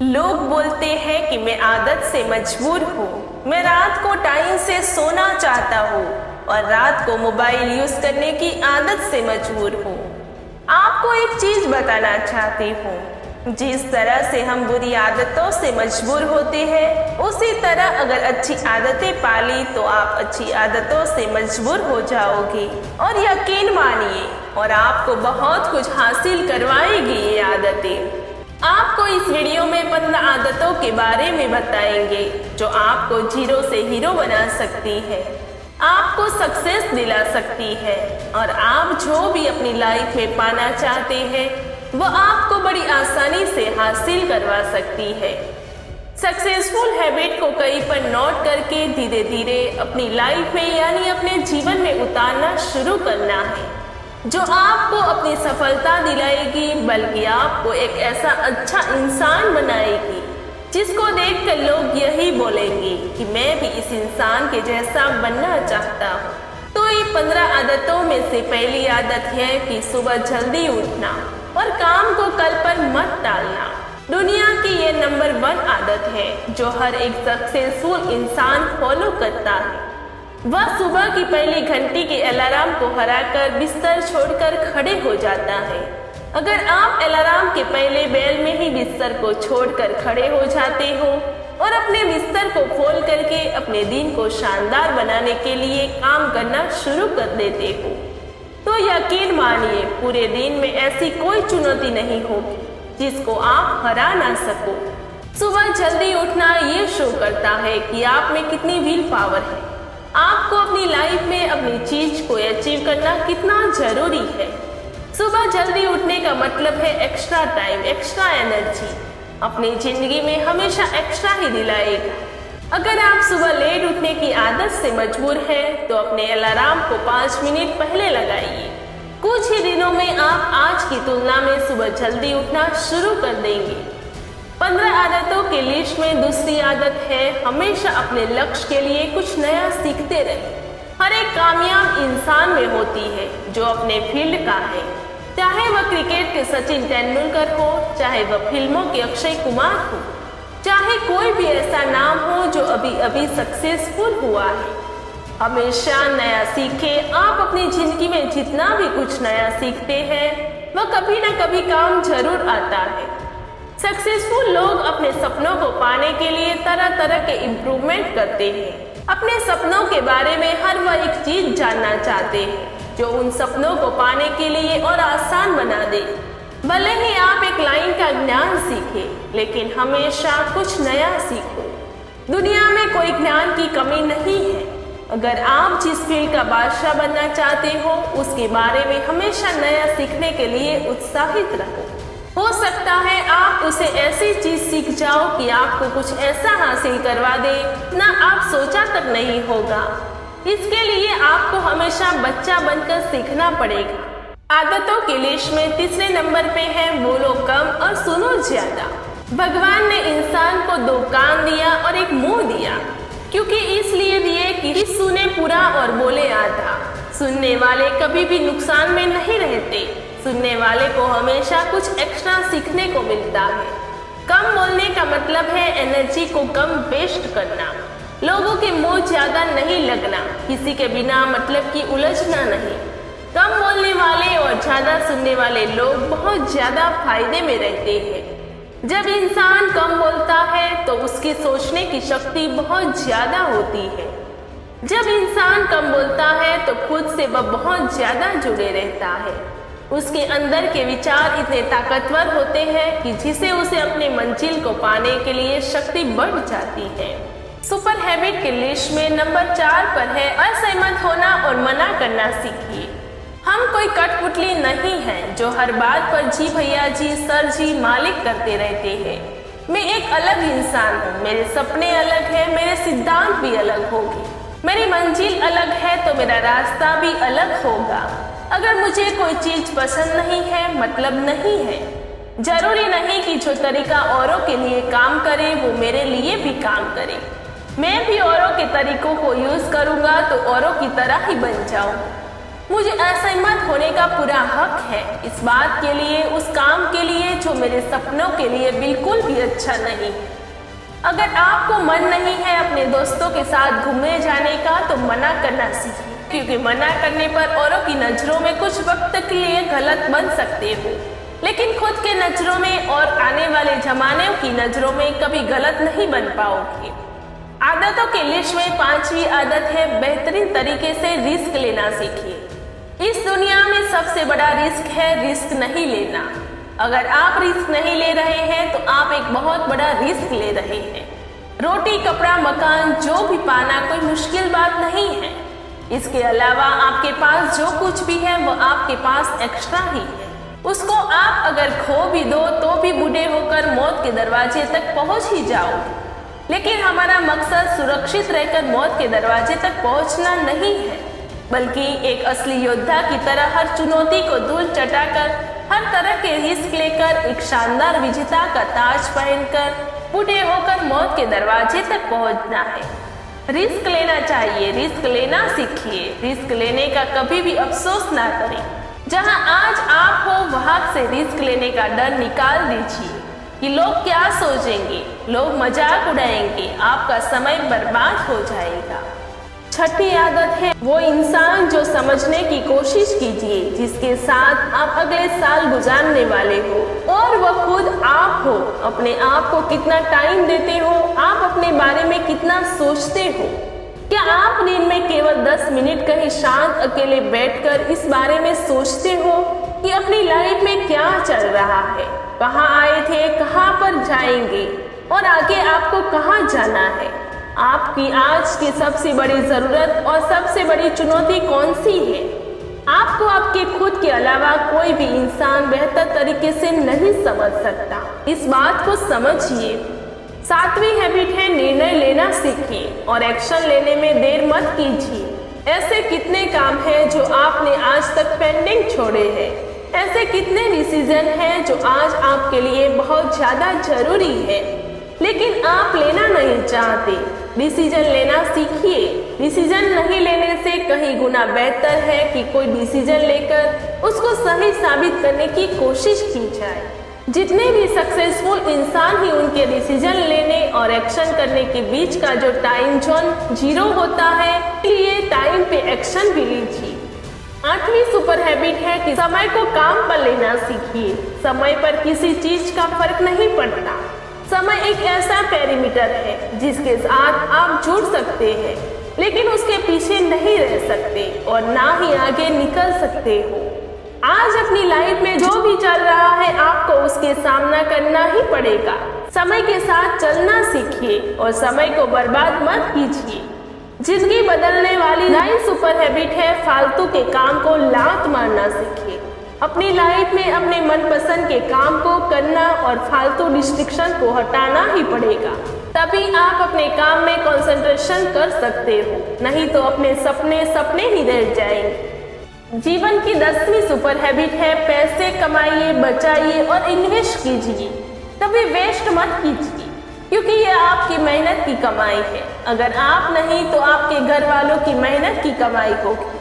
लोग बोलते हैं कि मैं आदत से मजबूर हूँ। मैं रात को टाइम से सोना चाहता हूँ और रात को मोबाइल यूज करने की आदत से मजबूर हूँ। आपको एक चीज बताना चाहती हूँ, जिस तरह से हम बुरी आदतों से मजबूर होते हैं, उसी तरह अगर अच्छी आदतें पाली तो आप अच्छी आदतों से मजबूर हो जाओगे। और यकीन मानिए, और आपको बहुत कुछ हासिल करवाएगी ये आदतें। आपको इस वीडियो में 15 आदतों के बारे में बताएंगे जो आपको जीरो से हीरो बना सकती है, आपको सक्सेस दिला सकती है और आप जो भी अपनी लाइफ में पाना चाहते हैं वह आपको बड़ी आसानी से हासिल करवा सकती है। सक्सेसफुल हैबिट को कहीं पर नोट करके धीरे धीरे अपनी लाइफ में यानी अपने जीवन में उतारना शुरू करना है, जो आपको अपनी सफलता दिलाएगी, बल्कि आपको एक ऐसा अच्छा इंसान बनाएगी जिसको देखकर लोग यही बोलेंगे कि मैं भी इस इंसान के जैसा बनना चाहता हूँ। तो ये 15 आदतों में से पहली आदत है कि सुबह जल्दी उठना और काम को कल पर मत टालना। दुनिया की ये नंबर 1 आदत है जो हर एक सक्सेसफुल इंसान फॉलो करता है। वह सुबह की पहली घंटी के अलार्म को हराकर बिस्तर छोड़कर खड़े हो जाता है। अगर आप अलार्म के पहले बेल में ही बिस्तर को छोड़कर खड़े हो जाते हो और अपने बिस्तर को खोल करके अपने दिन को शानदार बनाने के लिए काम करना शुरू कर देते हो, तो यकीन मानिए पूरे दिन में ऐसी कोई चुनौती नहीं होगी जिसको आप हरा ना सको। सुबह जल्दी उठना ये शो करता है कि आप में कितनी विल पावर है, आपको अपनी लाइफ में अपनी चीज को अचीव करना कितना जरूरी है। सुबह जल्दी उठने का मतलब है एक्स्ट्रा टाइम, एक्स्ट्रा एनर्जी अपनी जिंदगी में हमेशा एक्स्ट्रा ही दिलाएगा। अगर आप सुबह लेट उठने की आदत से मजबूर हैं तो अपने अलार्म को 5 मिनट पहले लगाइए। कुछ ही दिनों में आप आज की तुलना में सुबह जल्दी उठना शुरू कर देंगे। 15 आदतों की लिस्ट में दूसरी आदत है हमेशा अपने लक्ष्य के लिए कुछ नया सीखते रहे। हर एक कामयाब इंसान में होती है जो अपने फील्ड का है, चाहे वह क्रिकेट के सचिन तेंदुलकर हो, चाहे वह फिल्मों के अक्षय कुमार हो, चाहे कोई भी ऐसा नाम हो जो अभी अभी सक्सेसफुल हुआ है। हमेशा नया सीखे। आप अपनी जिंदगी में जितना भी कुछ नया सीखते हैं वह कभी ना कभी काम जरूर आता है। सक्सेसफुल लोग अपने सपनों को पाने के लिए तरह तरह के इम्प्रूवमेंट करते हैं। अपने सपनों के बारे में हर वह एक चीज जानना चाहते हैं जो उन सपनों को पाने के लिए और आसान बना दे। भले ही आप एक लाइन का ज्ञान सीखे, लेकिन हमेशा कुछ नया सीखो। दुनिया में कोई ज्ञान की कमी नहीं है। अगर आप जिस फील्ड का बादशाह बनना चाहते हो उसके बारे में हमेशा नया सीखने के लिए उत्साहित रहो। हो सकता है आप उसे ऐसी चीज सीख जाओ कि आपको कुछ ऐसा हासिल करवा दे ना आप सोचा तक नहीं होगा। इसके लिए आपको हमेशा बच्चा बनकर सीखना पड़ेगा। आदतों की लिस्ट में तीसरे नंबर पे है बोलो कम और सुनो ज्यादा। भगवान ने इंसान को 2 कान दिया और एक मुंह दिया, क्योंकि इसलिए दिए कि सुने पूरा और बोले आधा। सुनने वाले कभी भी नुकसान में नहीं रहते। सुनने वाले को हमेशा कुछ एक्स्ट्रा सीखने को मिलता है। कम बोलने का मतलब है एनर्जी को कम वेस्ट करना, लोगों के मुंह ज्यादा नहीं लगना, किसी के बिना मतलब की उलझना नहीं। कम बोलने वाले और ज्यादा सुनने वाले लोग बहुत ज्यादा फायदे में रहते हैं। जब इंसान कम बोलता है तो उसकी सोचने की शक्ति बहुत ज्यादा होती है। जब इंसान कम बोलता है तो खुद से वह बहुत ज्यादा जुड़े रहता है। उसके अंदर के विचार इतने ताकतवर होते हैं कि जिसे उसे अपने मंजिल को पाने के लिए शक्ति बढ़ जाती है। सुपर हैबिट की लिस्ट में नंबर 4 पर है असहमत होना और मना करना सीखिए। हम कोई कठपुतली नहीं हैं जो हर बात पर जी भैया जी, सर जी, मालिक करते रहते हैं। मैं एक अलग इंसान हूँ, मेरे सपने अलग हैं, मेरे सिद्धांत भी अलग होगी, मेरी मंजिल अलग है तो मेरा रास्ता भी अलग होगा। अगर मुझे कोई चीज पसंद नहीं है मतलब नहीं है। जरूरी नहीं कि जो तरीका औरों के लिए काम करे वो मेरे लिए भी काम करे। मैं भी औरों के तरीकों को यूज करूंगा तो औरों की तरह ही बन जाऊं। मुझे असहमत होने का पूरा हक है इस बात के लिए, उस काम के लिए जो मेरे सपनों के लिए बिल्कुल भी अच्छा नहीं है। अगर आपको मन नहीं है अपने दोस्तों के साथ घूमने जाने का तो मना करना सीखिए, क्योंकि मना करने पर औरों की नजरों में कुछ वक्त के लिए गलत बन सकते हो, लेकिन खुद के नजरों में और आने वाले जमाने की नजरों में कभी गलत नहीं बन पाओगे। आदतों के लिस्ट में 5वीं आदत है बेहतरीन तरीके से रिस्क लेना सीखिए। इस दुनिया में सबसे बड़ा रिस्क है रिस्क नहीं लेना। अगर आप रिस्क नहीं ले रहे हैं तो आप एक बहुत बड़ा रिस्क ले रहे हैं। रोटी, कपड़ा, मकान जो भी पाना कोई मुश्किल बात नहीं है। इसके अलावा आपके पास जो कुछ भी है वो आपके पास एक्स्ट्रा ही है। उसको आप अगर खो भी दो तो भी बूढ़े होकर मौत के दरवाजे तक पहुंच ही जाओ। लेकिन हमारा मकसद सुरक्षित रहकर मौत के दरवाजे तक पहुंचना नहीं है, बल्कि एक असली योद्धा की तरह हर चुनौती को धूल चटाकर, हर तरह के रिस्क लेकर, एक शानदार विजेता का ताज पहनकर बूढ़े होकर मौत के दरवाजे तक पहुंचना है। रिस्क लेना चाहिए, रिस्क लेना सीखिए। रिस्क लेने का कभी भी अफसोस ना करें। जहां आज आप हो वहां से रिस्क लेने का डर निकाल दीजिए कि लोग क्या सोचेंगे, लोग मजाक उड़ाएंगे, आपका समय बर्बाद हो जाएगा। 6ठी आदत है वो इंसान जो समझने की कोशिश कीजिए जिसके साथ आप अगले साल गुजारने वाले हो, और वह खुद आप हो। अपने आप को कितना टाइम देते हो, आप अपने बारे में कितना सोचते हो। क्या आप दिन में केवल 10 मिनट कहीं शांत अकेले बैठकर इस बारे में सोचते हो कि अपनी लाइफ में क्या चल रहा है, कहाँ आए थे, कहाँ पर जाएंगे और आगे आपको कहाँ जाना है? आपकी आज की सबसे बड़ी जरूरत और सबसे बड़ी चुनौती कौन सी है? आपको आपके खुद के अलावा कोई भी इंसान बेहतर तरीके से नहीं समझ सकता। इस बात को समझिए। 7वीं हैबिट है निर्णय लेना सीखिए और एक्शन लेने में देर मत कीजिए। ऐसे कितने काम हैं जो आपने आज तक पेंडिंग छोड़े हैं? ऐसे कितने डिसीजन हैं जो आज आपके लिए बहुत ज्यादा जरूरी है, लेकिन आप लेना नहीं चाहते? डिसीजन लेना सीखिए। डिसीजन नहीं लेने से कहीं गुना बेहतर है कि कोई डिसीजन लेकर उसको सही साबित करने की कोशिश की जाए। जितने भी सक्सेसफुल इंसान ही उनके डिसीजन लेने और एक्शन करने के बीच का जो टाइम जोन 0 होता है, इसलिए टाइम पे एक्शन भी लीजिए। 8वीं सुपर हैबिट है कि समय को काम पर लेना सीखिए। समय पर किसी चीज का फर्क नहीं पड़ता। समय एक ऐसा पैरामीटर है जिसके साथ आप जुड़ सकते हैं, लेकिन उसके पीछे नहीं रह सकते और ना ही आगे निकल सकते हो। आज अपनी लाइफ में जो भी चल रहा है आपको उसके सामना करना ही पड़ेगा। समय के साथ चलना सीखिए और समय को बर्बाद मत कीजिए। जिंदगी बदलने वाली 9 सुपर हैबिट है फालतू के काम को लात मारना सीखिए। अपनी लाइफ में अपने मनपसंद के काम को करना और फालतू डिस्ट्रैक्शन को हटाना ही पड़ेगा, तभी आप अपने काम में कंसंट्रेशन कर सकते हो, नहीं तो अपने सपने सपने ही रह जाएंगे। जीवन की 10वीं सुपर हैबिट है पैसे कमाइए, बचाइए और इन्वेस्ट कीजिए। कभी वेस्ट मत कीजिए, क्योंकि ये आपकी मेहनत की कमाई है। अगर आप नहीं तो आपके घर वालों की मेहनत की कमाई होगी।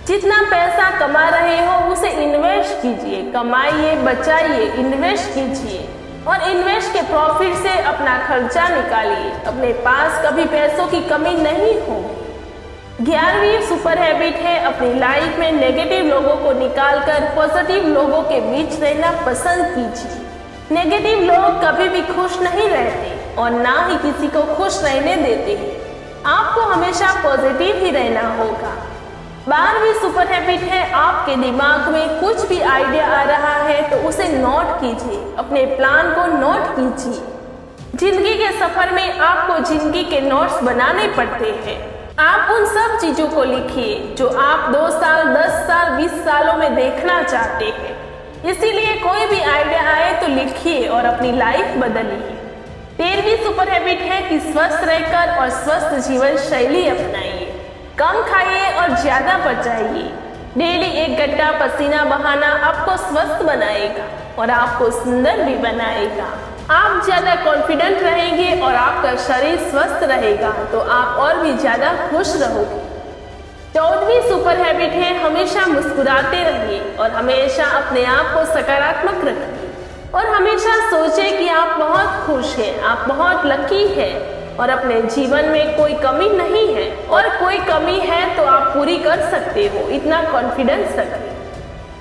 जितना पैसा कमा रहे हो उसे इन्वेस्ट कीजिए, कमाइए, बचाइए, इन्वेस्ट कीजिए और इन्वेस्ट के प्रॉफिट से अपना खर्चा निकालिए। अपने पास कभी पैसों की कमी नहीं होगी। 11वीं सुपर हैबिट है अपनी लाइफ में नेगेटिव लोगों को निकालकर पॉजिटिव लोगों के बीच रहना पसंद कीजिए। नेगेटिव लोग कभी भी खुश नहीं रहते और ना ही किसी को खुश रहने देते हैं। आपको हमेशा पॉजिटिव ही रहना होगा। 12वीं सुपर हैबिट है आपके दिमाग में कुछ भी आइडिया आ रहा है तो उसे नोट कीजिए, अपने प्लान को नोट कीजिए। जिंदगी के सफर में आपको जिंदगी के नोट्स बनाने पड़ते हैं। आप उन सब चीजों को लिखिए जो आप 2 साल, 10 साल, 20 सालों में देखना चाहते हैं। इसीलिए कोई भी आइडिया आए तो लिखिए और अपनी लाइफ बदलिए। 13वीं सुपर हैबिट है कि स्वस्थ रहकर और स्वस्थ जीवन शैली अपनाइए। कम खाइए और ज्यादा बचाइए। डेली 1 घंटा पसीना बहाना आपको स्वस्थ बनाएगा और आपको सुंदर भी बनाएगा। आप ज्यादा कॉन्फिडेंट रहेंगे और आपका शरीर स्वस्थ रहेगा तो आप और भी ज्यादा खुश रहोगे। 14वीं सुपर हैबिट है हमेशा मुस्कुराते रहिए और हमेशा अपने आप को सकारात्मक रखिए और हमेशा सोचें कि आप बहुत खुश हैं, आप बहुत लकी हैं और अपने जीवन में कोई कमी नहीं है और कोई कमी है तो आप पूरी कर सकते हो, इतना कॉन्फिडेंस रखिए।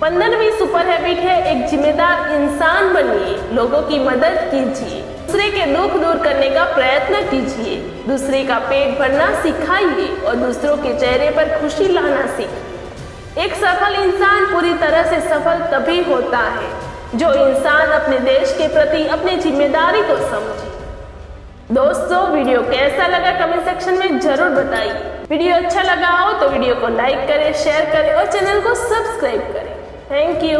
15वीं सुपर हैबिट है एक जिम्मेदार इंसान बनिए, लोगों की मदद कीजिए, दूसरे के दुख दूर करने का प्रयत्न कीजिए, दूसरे का पेट भरना सिखाइए और दूसरों के चेहरे पर खुशी लाना सीखिए। एक सफल इंसान पूरी तरह से सफल तभी होता है जो इंसान अपने देश के प्रति अपनी जिम्मेदारी को समझे। दोस्तों, वीडियो कैसा लगा कमेंट सेक्शन में जरूर बताइए। वीडियो अच्छा लगा हो तो वीडियो को लाइक करें, शेयर करें और चैनल को सब्सक्राइब करें। Thank you.